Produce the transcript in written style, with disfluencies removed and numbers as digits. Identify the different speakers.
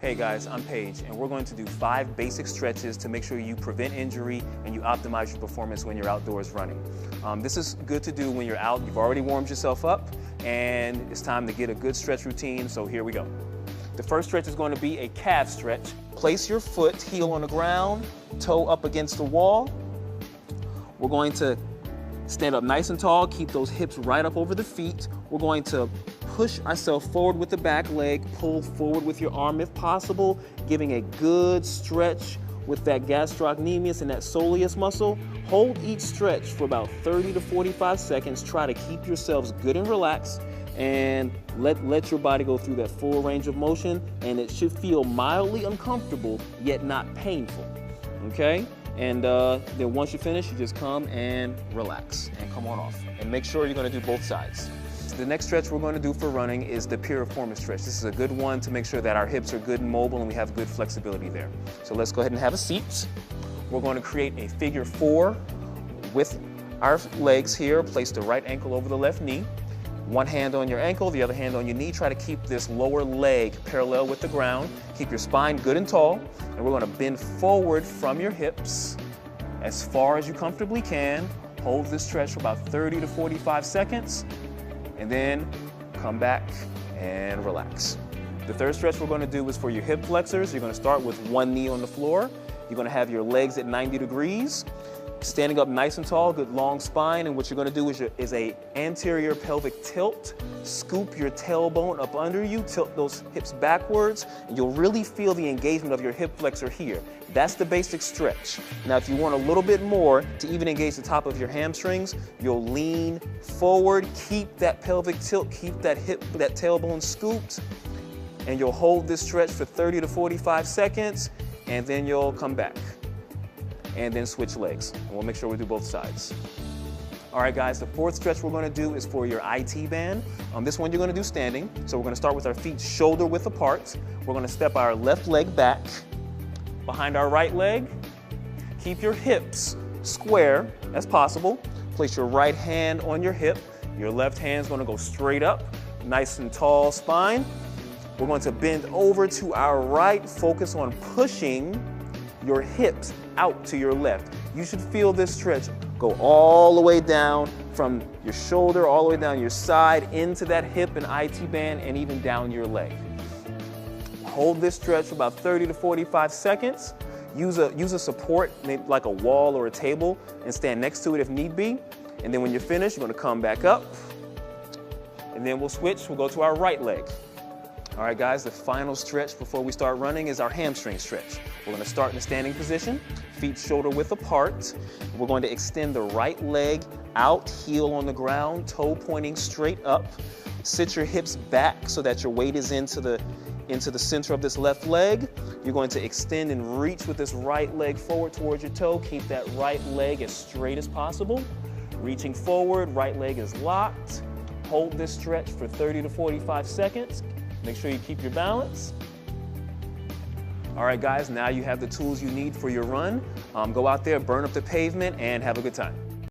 Speaker 1: Hey guys, I'm Paige, and we're going to do 5 basic stretches to make sure you prevent injury and you optimize your performance when you're outdoors running. This is good to do when you're out, you've already warmed yourself up, and it's time to get a good stretch routine, so here we go. The first stretch is going to be a calf stretch. Place your foot, heel on the ground, toe up against the wall. We're going to stand up nice and tall, keep those hips right up over the feet. We're going to push ourselves forward with the back leg, pull forward with your arm if possible, giving a good stretch with that gastrocnemius and that soleus muscle. Hold each stretch for about 30 to 45 seconds. Try to keep yourselves good and relaxed and let your body go through that full range of motion, and it should feel mildly uncomfortable yet not painful, okay? And then once you finish, you just come and relax and come on off. And make sure you're gonna do both sides. The next stretch we're going to do for running is the piriformis stretch. This is a good one to make sure that our hips are good and mobile and we have good flexibility there. So let's go ahead and have a seat. We're going to create a figure 4 with our legs here. Place the right ankle over the left knee. One hand on your ankle, the other hand on your knee. Try to keep this lower leg parallel with the ground. Keep your spine good and tall. And we're going to bend forward from your hips as far as you comfortably can. Hold this stretch for about 30 to 45 seconds. And then come back and relax. The third stretch we're going to do is for your hip flexors. You're going to start with one knee on the floor. You're going to have your legs at 90 degrees, standing up nice and tall, good long spine. And what you're going to do is a anterior pelvic tilt. Scoop your tailbone up under you, tilt those hips backwards, and you'll really feel the engagement of your hip flexor here. That's the basic stretch. Now, if you want a little bit more to even engage the top of your hamstrings, you'll lean forward, keep that pelvic tilt, keep that tailbone scooped, and you'll hold this stretch for 30 to 45 seconds, and then you'll come back. And then switch legs. And we'll make sure we do both sides. All right, guys, the fourth stretch we're going to do is for your IT band. This one you're going to do standing. So we're going to start with our feet shoulder width apart. We're going to step our left leg back behind our right leg. Keep your hips square as possible. Place your right hand on your hip. Your left hand's going to go straight up, nice and tall spine. We're going to bend over to our right, focus on pushing your hips out to your left. You should feel this stretch go all the way down from your shoulder, all the way down your side, into that hip and IT band, and even down your leg. Hold this stretch for about 30 to 45 seconds. Use a support, maybe like a wall or a table, and stand next to it if need be. And then when you're finished, you're gonna come back up, and then we'll switch. We'll go to our right leg. All right, guys, the final stretch before we start running is our hamstring stretch. We're going to start in a standing position, feet shoulder width apart. We're going to extend the right leg out, heel on the ground, toe pointing straight up. Sit your hips back so that your weight is into the center of this left leg. You're going to extend and reach with this right leg forward towards your toe. Keep that right leg as straight as possible. Reaching forward, right leg is locked. Hold this stretch for 30 to 45 seconds. Make sure you keep your balance. All right, guys, now you have the tools you need for your run. Go out there, burn up the pavement, and have a good time.